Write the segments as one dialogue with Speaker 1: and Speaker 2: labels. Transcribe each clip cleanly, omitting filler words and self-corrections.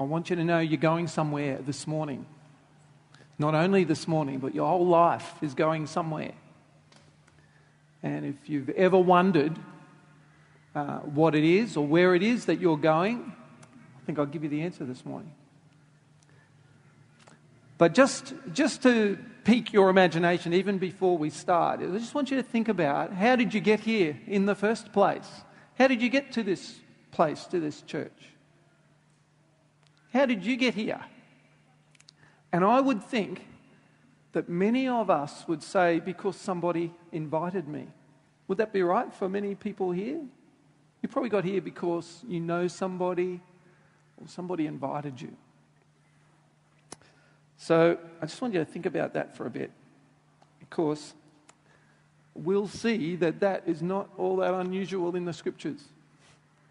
Speaker 1: I want you to know you're going somewhere this morning. Not only this morning, but your whole life is going somewhere. And if you've ever wondered what it is or where it is that you're going, I think I'll give you the answer this morning. But just to pique your imagination, even before we start, I just want you to think about, how did you get here in the first place? How did you get to this place, to this church? How did you get here? And I would think that many of us would say, because somebody invited me. Would that be right for many people here? You probably got here because you know somebody or somebody invited you. So I just want you to think about that for a bit, because we'll see that that is not all that unusual in the Scriptures.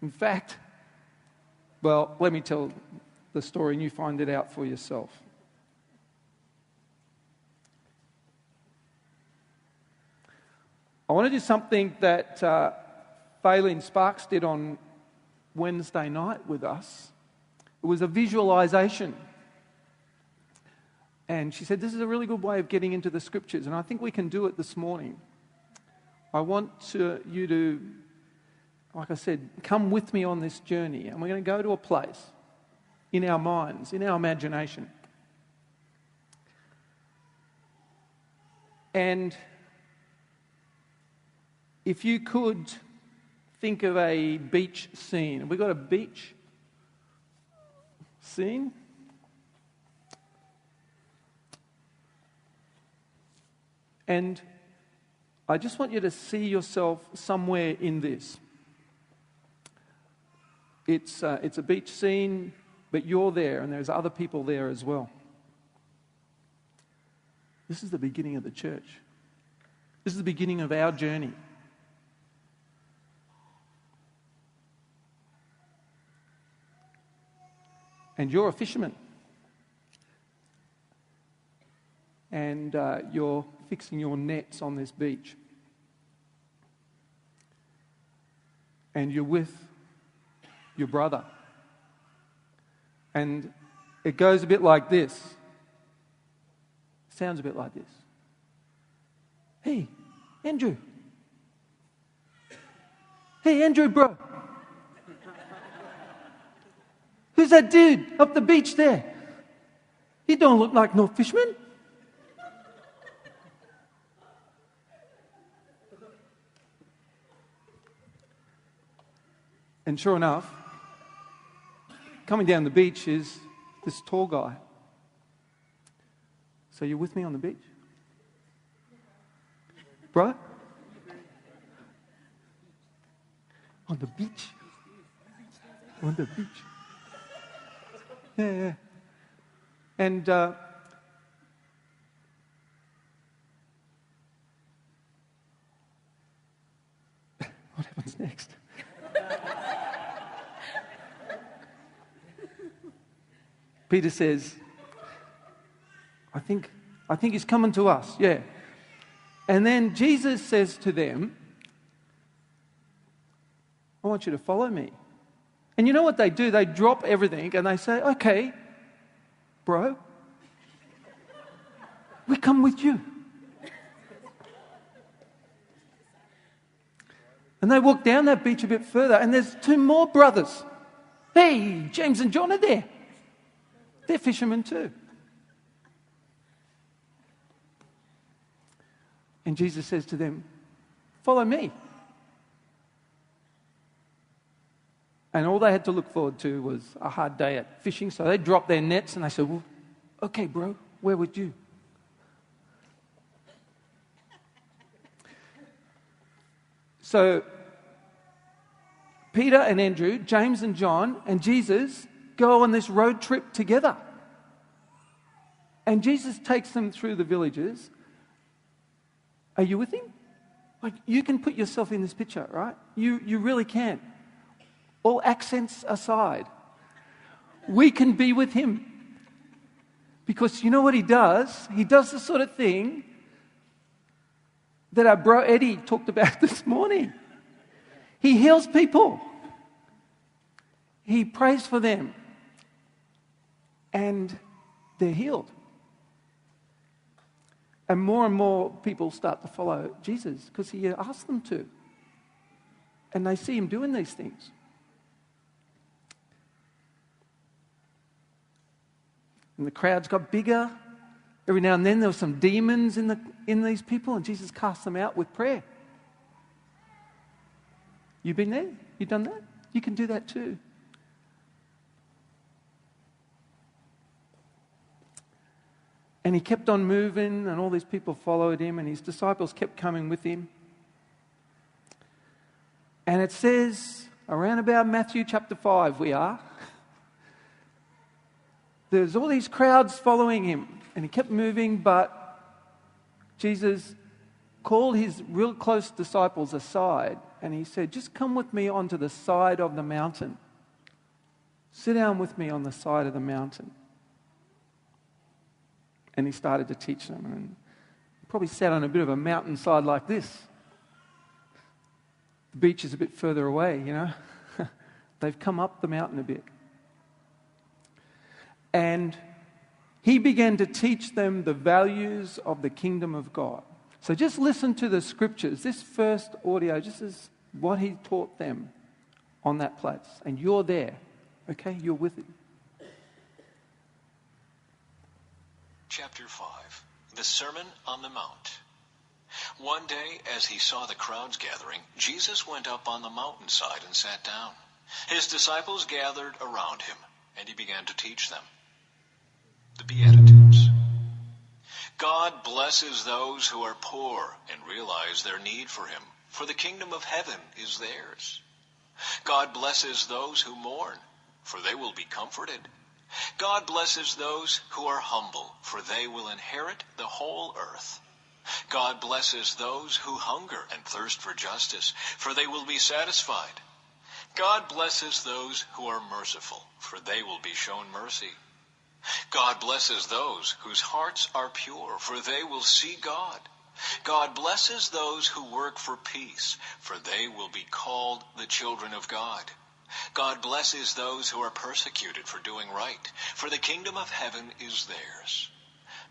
Speaker 1: In fact, well, let me tell the story and you find it out for yourself. I want to do something that Faylene Sparks did on Wednesday night with us. It was a visualization. And she said, this is a really good way of getting into the Scriptures, and I think we can do it this morning. I want you to, like I said, come with me on this journey, and we're going to go to a place in our minds, in our imagination. And if you could think of a beach scene. Have we got a beach scene? And I just want you to see yourself somewhere in this. It's a beach scene, but you're there and there's other people there as well. This is the beginning of the church. This is the beginning of our journey. And you're a fisherman. And you're fixing your nets on this beach. And you're with your brother. And it goes a bit like this. Sounds a bit like this. Hey, Andrew. Hey, Andrew, bro. Who's that dude up the beach there? He don't look like no fisherman. And sure enough, coming down the beach is this tall guy. So you're with me on the beach? Bro? On the beach? On the beach. Yeah. And what happens next? Peter says, I think he's coming to us, yeah. And then Jesus says to them, I want you to follow me. And you know what they do? They drop everything and they say, okay, bro, we come with you. And they walk down that beach a bit further and there's two more brothers. Hey, James and John are there. They're fishermen too. And Jesus says to them, follow me. And all they had to look forward to was a hard day at fishing. So they dropped their nets and they said, well, okay, bro, where would you? So Peter and Andrew, James and John, and Jesus go on this road trip together. And Jesus takes them through the villages. Are you with him? Like, you can put yourself in this picture, right? You really can. All accents aside, we can be with him. Because you know what he does? He does the sort of thing that our bro Eddie talked about this morning. He heals people. He prays for them. and they're healed. And more people start to follow Jesus because he asked them to. And they see him doing these things. And the crowds got bigger. Every now and then there were some demons in these people, and Jesus cast them out with prayer. You been there? You done that? You can do that too. And he kept on moving, and all these people followed him, and his disciples kept coming with him. And it says, around about Matthew chapter 5 there's all these crowds following him, and he kept moving, but Jesus called his real close disciples aside, and he said, just come with me onto the side of the mountain. Sit down with me on the side of the mountain. And he started to teach them, and he probably sat on a bit of a mountainside like this. The beach is a bit further away, you know. They've come up the mountain a bit. And he began to teach them the values of the kingdom of God. So just listen to the scriptures. This first audio, this is what he taught them on that place. And you're there, okay? You're with him.
Speaker 2: Chapter 5, the Sermon on the Mount. One day, as he saw the crowds gathering, Jesus went up on the mountainside and sat down. His disciples gathered around him, and he began to teach them. The Beatitudes. God blesses those who are poor and realize their need for him, for the kingdom of heaven is theirs. God blesses those who mourn, for they will be comforted. God blesses those who are humble, for they will inherit the whole earth. God blesses those who hunger and thirst for justice, for they will be satisfied. God blesses those who are merciful, for they will be shown mercy. God blesses those whose hearts are pure, for they will see God. God blesses those who work for peace, for they will be called the children of God. God blesses those who are persecuted for doing right, for the kingdom of heaven is theirs.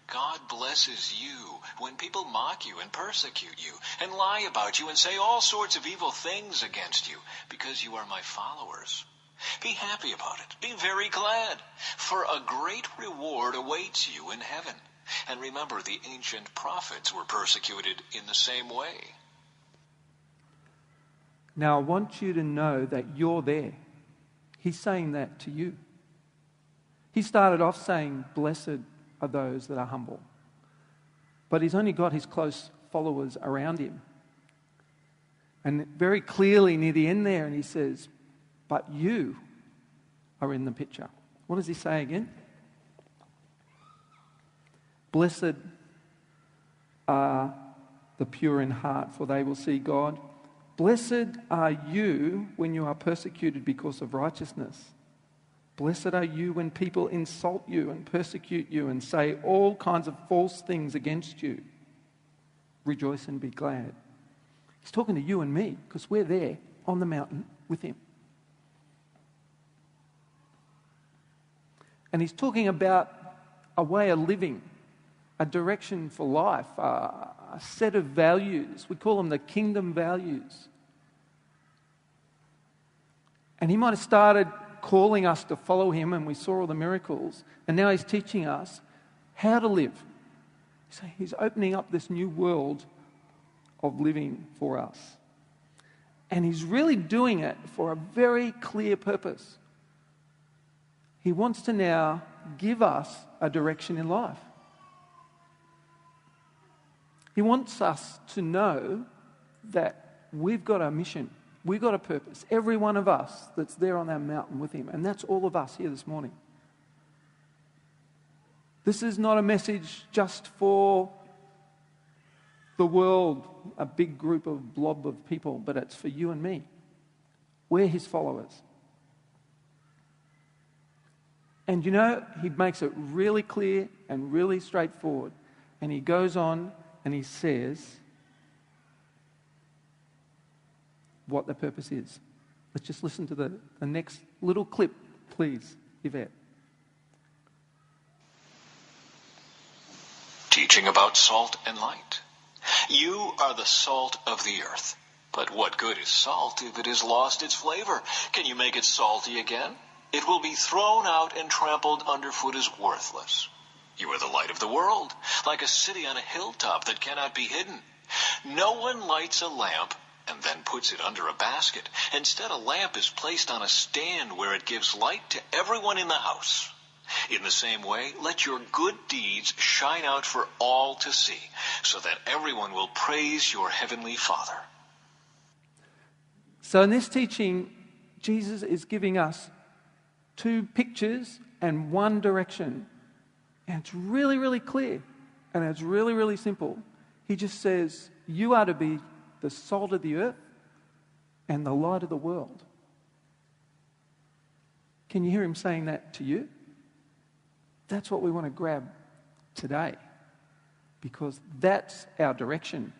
Speaker 2: God blesses you when people mock you and persecute you and lie about you and say all sorts of evil things against you because you are my followers. Be happy about it. Be very glad, for a great reward awaits you in heaven. And remember, the ancient prophets were persecuted in the same way.
Speaker 1: Now, I want you to know that you're there. He's saying that to you. He started off saying, blessed are those that are humble. But he's only got his close followers around him. And very clearly near the end there, and he says, but you are in the picture. What does he say again? Blessed are the pure in heart, for they will see God. Blessed are you when you are persecuted because of righteousness. Blessed are you when people insult you and persecute you and say all kinds of false things against you. Rejoice and be glad. He's talking to you and me because we're there on the mountain with him. And he's talking about a way of living, a direction for life, a set of values. We call them the kingdom values. And he might have started calling us to follow him, and we saw all the miracles, and now he's teaching us how to live. So he's opening up this new world of living for us. And he's really doing it for a very clear purpose. He wants to now give us a direction in life. He wants us to know that we've got a mission. We've got a purpose. Every one of us that's there on that mountain with him. And that's all of us here this morning. This is not a message just for the world, a big group of blob of people, but it's for you and me. We're his followers. And you know, he makes it really clear and really straightforward. And he goes on and he says what the purpose is. Let's just listen to the next little clip, please, Yvette.
Speaker 2: teaching about salt and light. You are the salt of the earth. But what good is salt if it has lost its flavor? Can you make it salty again? It will be thrown out and trampled underfoot as worthless. You are the light of the world, like a city on a hilltop that cannot be hidden. No one lights a lamp and then puts it under a basket. Instead, a lamp is placed on a stand where it gives light to everyone in the house. In the same way, let your good deeds shine out for all to see, so that everyone will praise your heavenly Father.
Speaker 1: So in this teaching, Jesus is giving us two pictures and one direction. And it's really, really clear. And it's really, really simple. He just says, you are to be the salt of the earth and the light of the world. Can you hear him saying that to you? That's what we want to grab today, because that's our direction.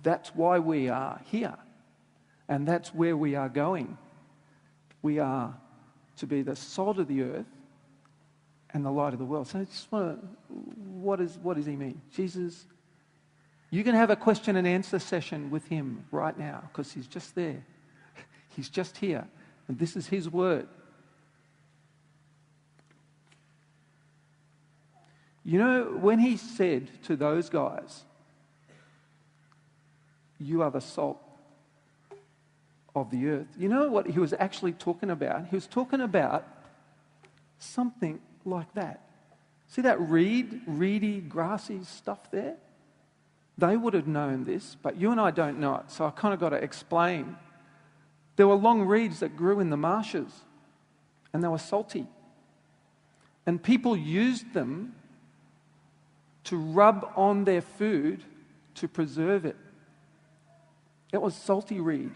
Speaker 1: That's why we are here, and that's where we are going. We are to be the salt of the earth and the light of the world. So I just want to, what does he mean? Jesus, you can have a question and answer session with him right now, because he's just there. He's just here, and this is his word. You know, when he said to those guys, you are the salt of the earth, you know what he was actually talking about? He was talking about something like that. See that reedy, grassy stuff there? They would have known this, but you and I don't know it, so I kind of got to explain. There were long reeds that grew in the marshes, and they were salty. And people used them to rub on their food to preserve it. It was salty reed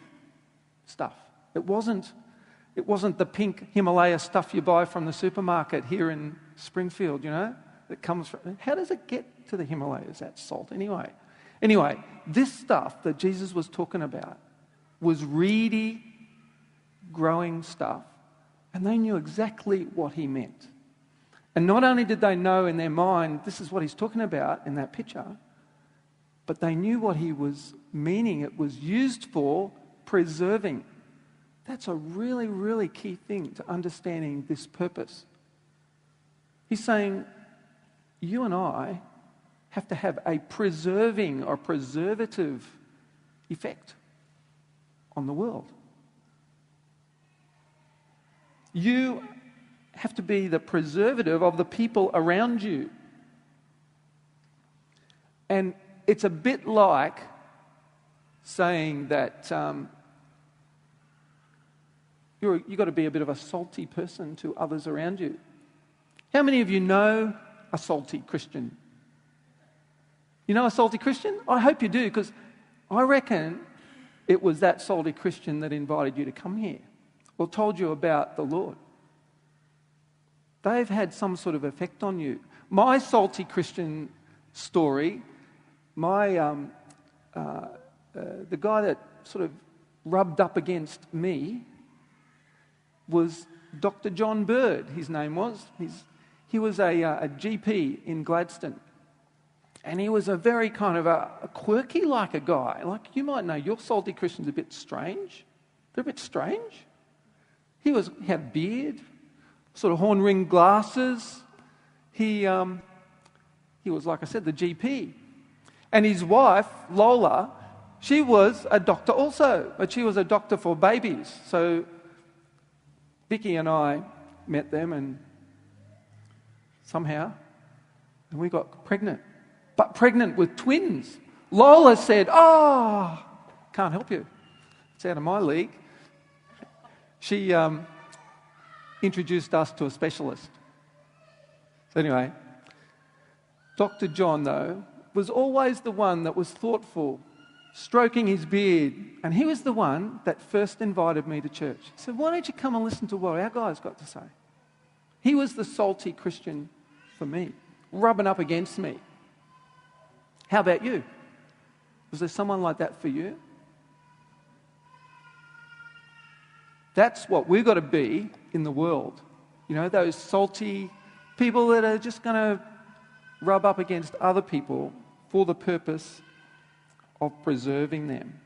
Speaker 1: stuff. It wasn't the pink Himalaya stuff you buy from the supermarket here in Springfield, you know, that comes from... How does it get to the Himalayas, that salt, anyway? Anyway, this stuff that Jesus was talking about was reedy, growing stuff, and they knew exactly what he meant. And not only did they know in their mind, this is what he's talking about in that picture, but they knew what he was meaning. It was used for preserving. That's a really, really key thing to understanding this purpose. He's saying, you and I have to have a preserving or preservative effect on the world. You have to be the preservative of the people around you. And it's a bit like saying that you've got to be a bit of a salty person to others around you. How many of you know a salty Christian? You know a salty Christian? I hope you do, because I reckon it was that salty Christian that invited you to come here or told you about the Lord. They've had some sort of effect on you. My salty Christian story, the guy that sort of rubbed up against me was Dr. John Bird, his name was. He was a GP in Gladstone. And he was a very kind of a quirky like a guy. Like, you might know your salty Christian's a bit strange. They're a bit strange. He had a beard, sort of horn-rimmed glasses. He was, like I said, the GP. And his wife, Lola, she was a doctor also, but she was a doctor for babies. So Vicky and I met them, and we got pregnant. But pregnant with twins. Lola said, can't help you. It's out of my league. She introduced us to a specialist. So anyway, Dr. John, though, was always the one that was thoughtful, stroking his beard, and he was the one that first invited me to church. He said, why don't you come and listen to what our guys got to say? He was the salty Christian for me, rubbing up against me. How about you? Was there someone like that for you? That's what we've got to be in the world. You know, those salty people that are just going to rub up against other people for the purpose of preserving them.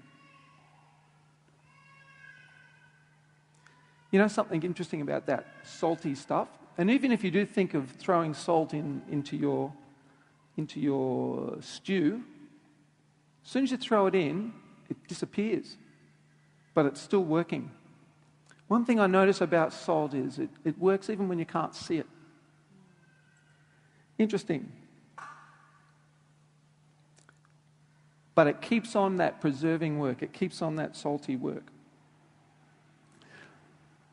Speaker 1: You know something interesting about that salty stuff? And even if you do think of throwing salt into your stew, as soon as you throw it in, it disappears. But it's still working. One thing I notice about salt is it works even when you can't see it. Interesting. But it keeps on that preserving work. It keeps on that salty work.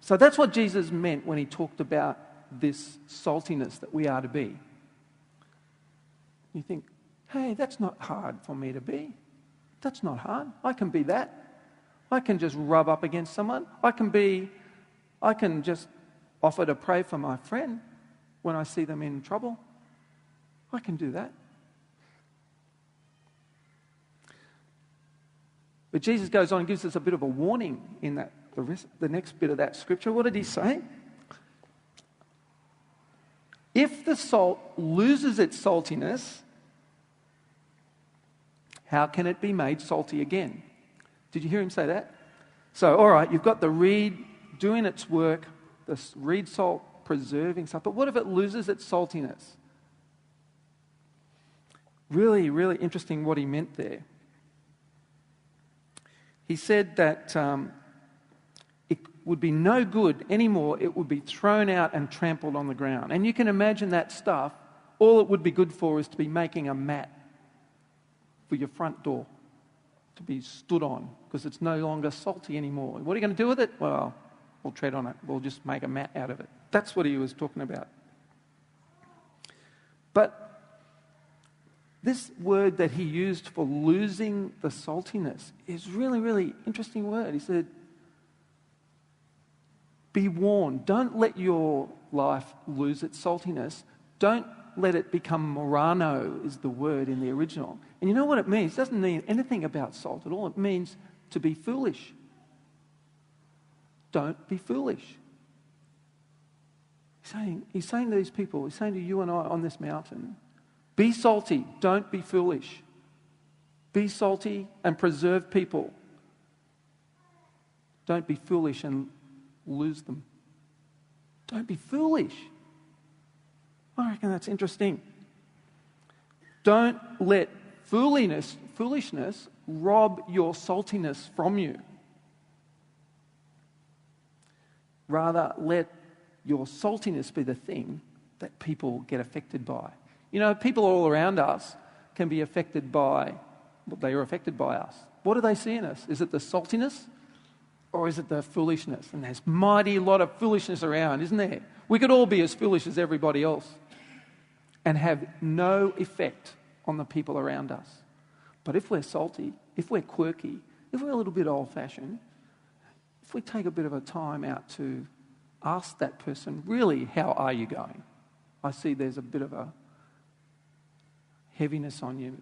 Speaker 1: So that's what Jesus meant when he talked about this saltiness that we are to be. You think, hey, that's not hard for me to be. That's not hard. I can be that. I can just rub up against someone. I can just offer to pray for my friend when I see them in trouble. I can do that. But Jesus goes on and gives us a bit of a warning in that the next bit of that scripture. What did he say? If the salt loses its saltiness, how can it be made salty again? Did you hear him say that? So, all right, you've got the reed doing its work, the reed salt preserving stuff, but what if it loses its saltiness? Really, really interesting what he meant there. He said that it would be no good anymore. It would be thrown out and trampled on the ground. And you can imagine that stuff, all it would be good for is to be making a mat for your front door to be stood on because it's no longer salty anymore. What are you going to do with it? Well, we'll tread on it. We'll just make a mat out of it. That's what he was talking about. But this word that he used for losing the saltiness is really, really interesting word. He said, be warned. Don't let your life lose its saltiness. Don't let it become morano is the word in the original. And you know what it means? It doesn't mean anything about salt at all. It means to be foolish. Don't be foolish. He's saying to these people, he's saying to you and I on this mountain, be salty, don't be foolish. Be salty and preserve people. Don't be foolish and lose them. Don't be foolish. I reckon that's interesting. Don't let foolishness rob your saltiness from you. Rather, let your saltiness be the thing that people get affected by. You know, people all around us can be affected by, they are affected by us. What do they see in us? Is it the saltiness or is it the foolishness? And there's mighty lot of foolishness around, isn't there? We could all be as foolish as everybody else and have no effect on the people around us. But if we're salty, if we're quirky, if we're a little bit old-fashioned, if we take a bit of a time out to ask that person, really, how are you going? I see there's a bit of a heaviness on you,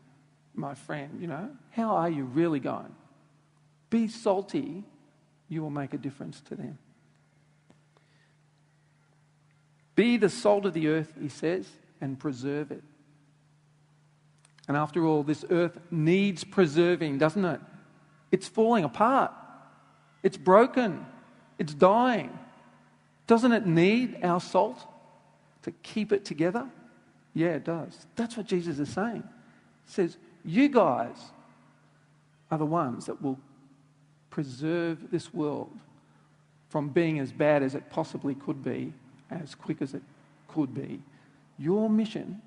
Speaker 1: my friend, you know. How are you really going? Be salty, you will make a difference to them. Be the salt of the earth, he says, and preserve it. And after all, this earth needs preserving, doesn't it? It's falling apart. It's broken. It's dying. Doesn't it need our salt to keep it together? Yeah, it does. That's what Jesus is saying. He says, you guys are the ones that will preserve this world from being as bad as it possibly could be, as quick as it could be. Your mission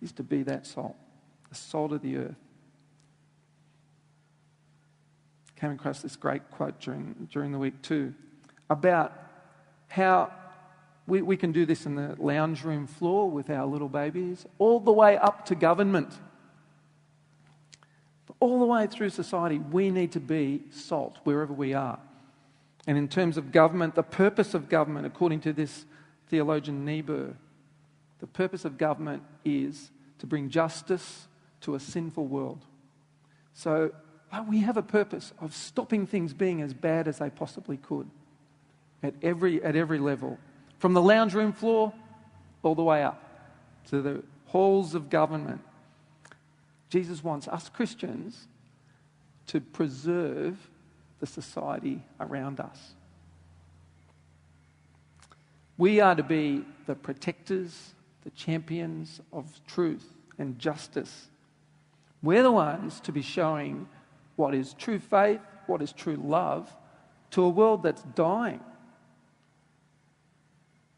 Speaker 1: is to be that salt, the salt of the earth. Came across this great quote during the week too, about how we can do this in the lounge room floor with our little babies, all the way up to government. All the way through society, we need to be salt wherever we are. And in terms of government, the purpose of government, according to this theologian Niebuhr, the purpose of government is to bring justice to a sinful world. So we have a purpose of stopping things being as bad as they possibly could at every level. From the lounge room floor all the way up to the halls of government. Jesus wants us Christians to preserve the society around us. We are to be the protectors, the champions of truth and justice. We're the ones to be showing what is true faith, what is true love, to a world that's dying.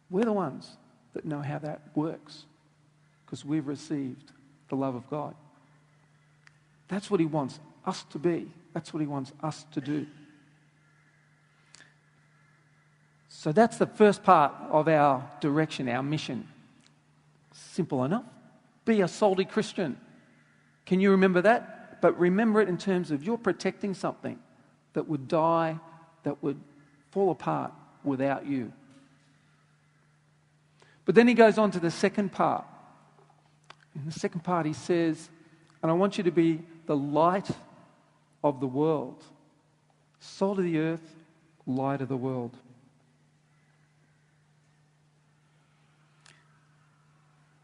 Speaker 1: We're the ones that know how that works because we've received the love of God. That's what he wants us to be. That's what he wants us to do. So that's the first part of our direction, our mission. Simple enough. Be a salty Christian. Can you remember that? But remember it in terms of you're protecting something that would die, that would fall apart without you. But then he goes on to the second part. In the second part he says, and I want you to be the light of the world. Salt of the earth, light of the world.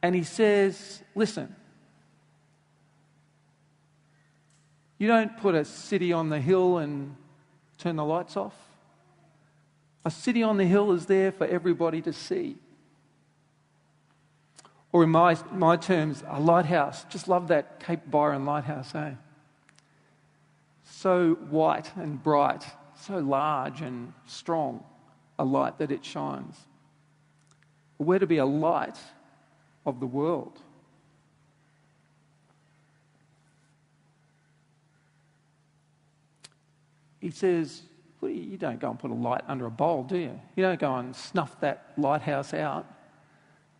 Speaker 1: And he says, listen, you don't put a city on the hill and turn the lights off. A city on the hill is there for everybody to see. Or in my terms, a lighthouse. Just love that Cape Byron lighthouse, eh? So white and bright, so large and strong, a light that it shines. We're to be a light of the world. He says, well, you don't go and put a light under a bowl, do you? You don't go and snuff that lighthouse out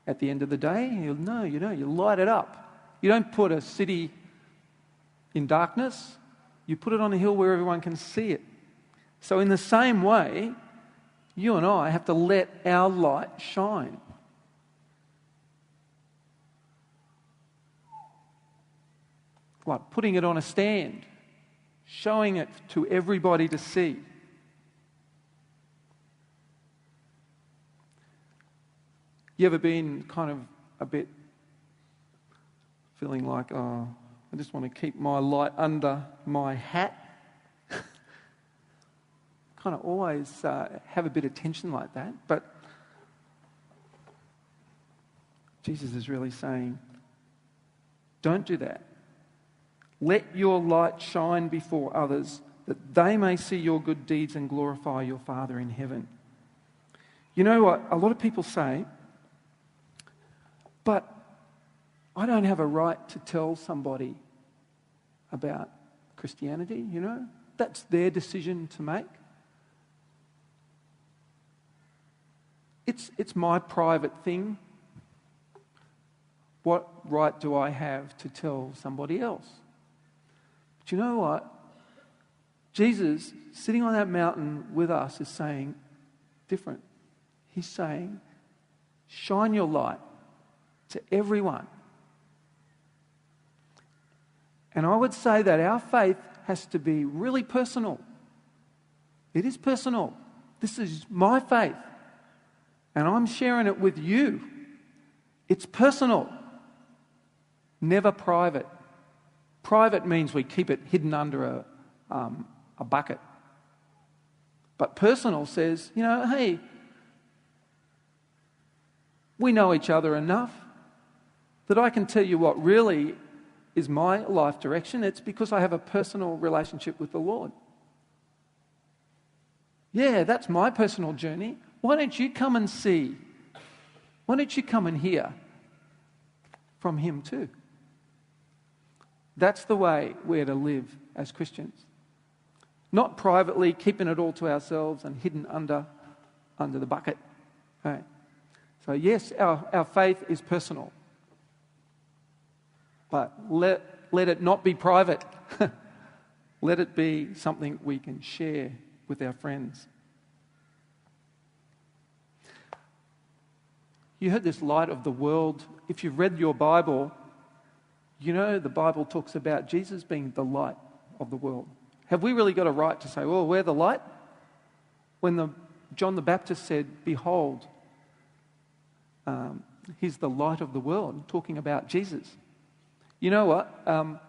Speaker 1: at the end of the day. No, you don't. You light it up. You don't put a city in darkness. You put it on a hill where everyone can see it. So in the same way, you and I have to let our light shine. Like putting it on a stand, showing it to everybody to see. You ever been kind of a bit feeling like, oh, I just want to keep my light under my hat? Kind of always have a bit of tension like that. But Jesus is really saying, don't do that. Let your light shine before others, that they may see your good deeds and glorify your Father in heaven. You know what? A lot of people say, but I don't have a right to tell somebody about Christianity, you know? That's their decision to make. It's my private thing. What right do I have to tell somebody else? But you know what? Jesus, sitting on that mountain with us, is saying different. He's saying, shine your light to everyone. And I would say that our faith has to be really personal. It is personal. This is my faith. And I'm sharing it with you. It's personal. Never private. Private means we keep it hidden under a bucket. But personal says, you know, hey, we know each other enough that I can tell you what really is my life direction. It's because I have a personal relationship with the Lord. Yeah, that's my personal journey. Why don't you come and see? Why don't you come and hear from Him too? That's the way we're to live as Christians. Not privately, keeping it all to ourselves and hidden under the bucket. Okay. So yes, our faith is personal. But let it not be private. Let it be something we can share with our friends. You heard this light of the world. If you've read your Bible, you know the Bible talks about Jesus being the light of the world. Have we really got a right to say, well, we're the light? When John the Baptist said, behold, He's the light of the world, talking about Jesus. You know what?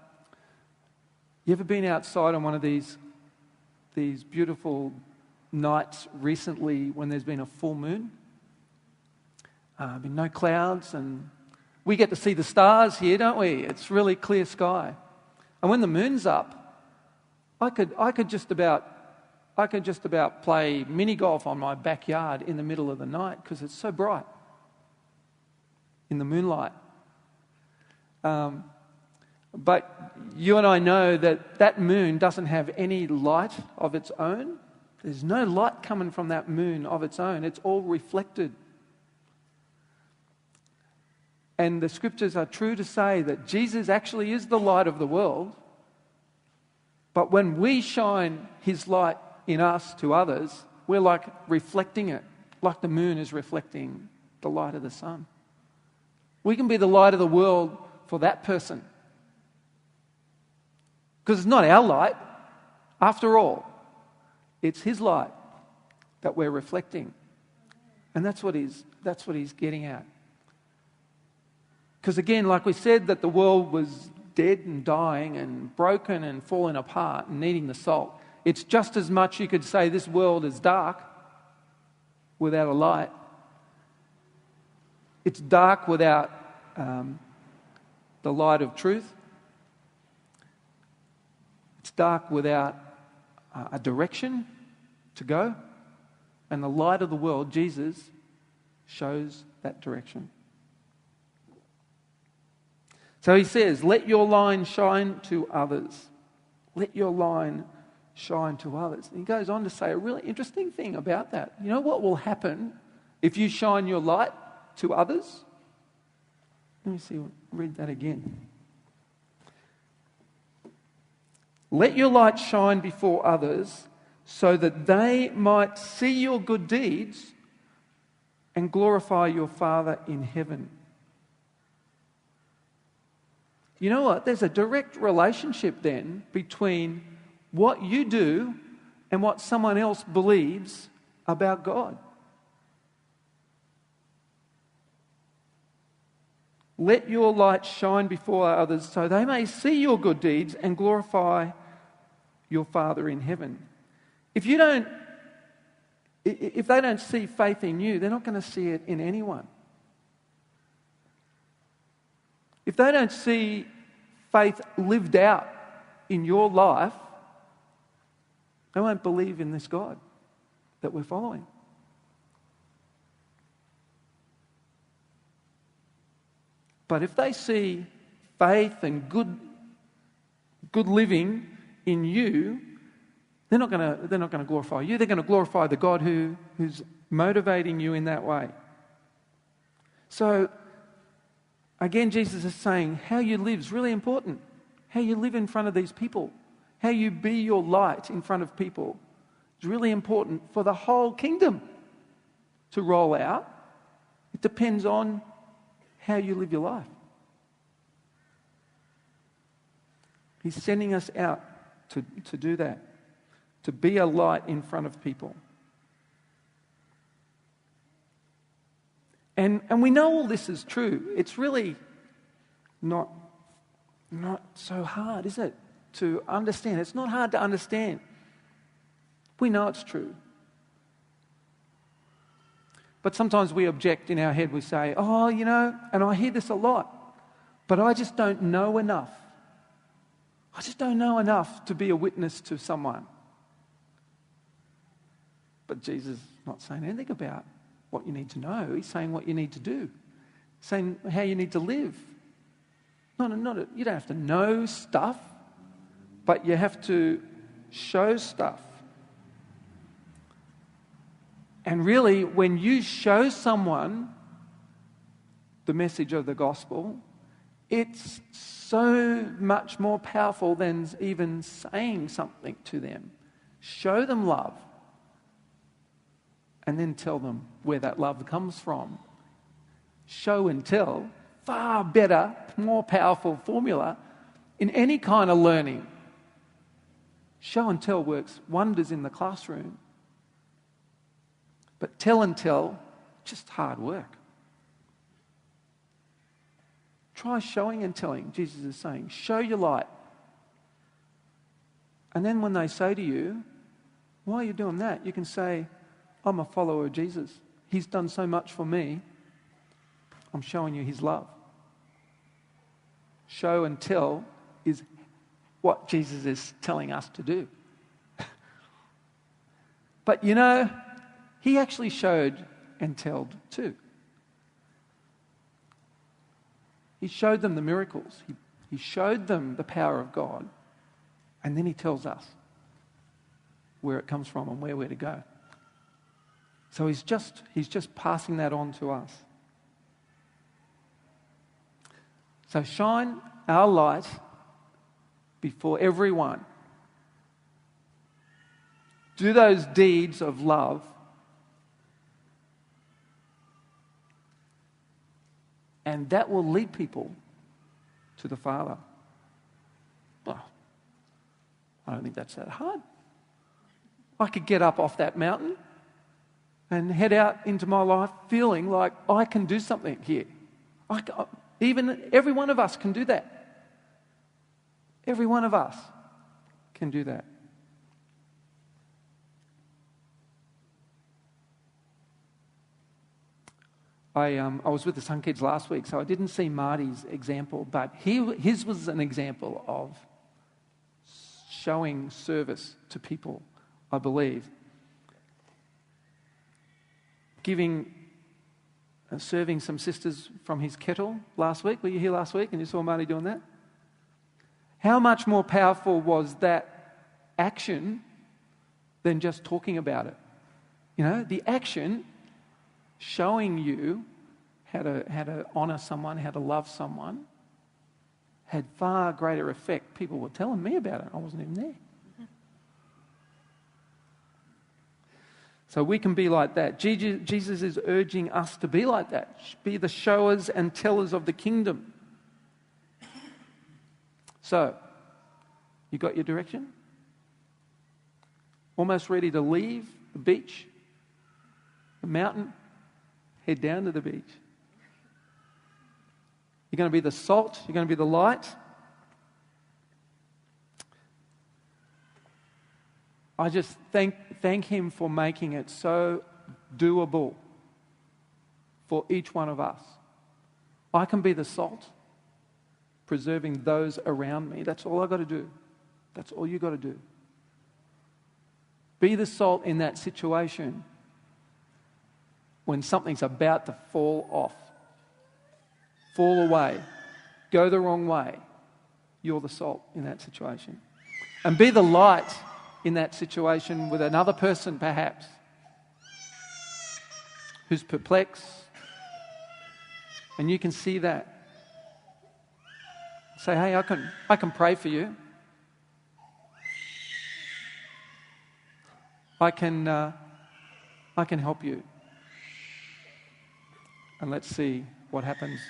Speaker 1: You ever been outside on one of these beautiful nights recently when there's been a full moon? Been no clouds, and we get to see the stars here, don't we? It's really clear sky. And when the moon's up, I could just about play mini golf on my backyard in the middle of the night because it's so bright in the moonlight. But you and I know that moon doesn't have any light of its own. There's no light coming from that moon of its own. It's all reflected. And the scriptures are true to say that Jesus actually is the light of the world. But when we shine his light in us to others, we're like reflecting it, like the moon is reflecting the light of the sun. We can be the light of the world for that person. Because it's not our light. After all, it's his light that we're reflecting. And that's what he's getting at. Because again, like we said, that the world was dead and dying and broken and falling apart and needing the salt. It's just as much you could say this world is dark without a light. It's dark without the light of truth. It's dark without a direction to go. And the light of the world, Jesus, shows that direction. So he says, let your light shine to others. Let your light shine to others. And he goes on to say a really interesting thing about that. You know what will happen if you shine your light to others? Let me see, read that again. Let your light shine before others so that they might see your good deeds and glorify your Father in heaven. You know what? There's a direct relationship then between what you do and what someone else believes about God. Let your light shine before others so they may see your good deeds and glorify your Father in heaven. If they don't see faith in you, they're not going to see it in anyone. If they don't see faith lived out in your life, they won't believe in this God that we're following. But if they see faith and good living in you, they're not going to glorify you. They're going to glorify the God who's motivating you in that way. So, again, Jesus is saying how you live is really important. How you live in front of these people, how you be your light in front of people is really important for the whole kingdom to roll out. It depends on how you live your life. He's sending us out to do that, to be a light in front of people. And we know all this is true. It's really not so hard, is it, to understand? It's not hard to understand. We know it's true. But sometimes we object in our head. We say, and I hear this a lot, but I just don't know enough. I just don't know enough to be a witness to someone. But Jesus is not saying anything about what you need to know. He's saying what you need to do. He's saying how you need to live. You don't have to know stuff, but you have to show stuff. And really, when you show someone the message of the gospel, it's so much more powerful than even saying something to them. Show them love. And then tell them where that love comes from. Show and tell, far better, more powerful formula in any kind of learning. Show and tell works wonders in the classroom. But tell and tell, just hard work. Try showing and telling, Jesus is saying. Show your light. And then when they say to you, why are you doing that? You can say, I'm a follower of Jesus. He's done so much for me. I'm showing you his love. Show and tell is what Jesus is telling us to do. But you know, he actually showed and told too. He showed them the miracles. He showed them the power of God. And then he tells us where it comes from and where we're to go. So he's just passing that on to us. So shine our light before everyone. Do those deeds of love. And that will lead people to the Father. Well, I don't think that's that hard. I could get up off that mountain and head out into my life feeling like I can do something here. Even every one of us can do that. Every one of us can do that. I was with the Sun Kids last week, so I didn't see Marty's example, but his was an example of showing service to people, I believe. Serving some sisters from his kettle last week. Were you here last week and you saw Marty doing that? How much more powerful was that action than just talking about it? You know, the action showing you how to honour someone, how to love someone, had far greater effect. People were telling me about it. I wasn't even there. So we can be like that. Jesus is urging us to be like that. Be the showers and tellers of the kingdom. So, you got your direction? Almost ready to leave the beach, the mountain, head down to the beach. You're going to be the salt. You're going to be the light. I just thank him for making it so doable for each one of us. I can be the salt, preserving those around me. That's all I've got to do. That's all you've got to do. Be the salt in that situation when something's about to fall off, fall away, go the wrong way. You're the salt in that situation. And be the light in that situation with another person perhaps who's perplexed, and you can see that. Say, hey, I can pray for you. I can help you. And let's see what happens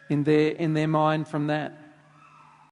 Speaker 1: in their mind from that.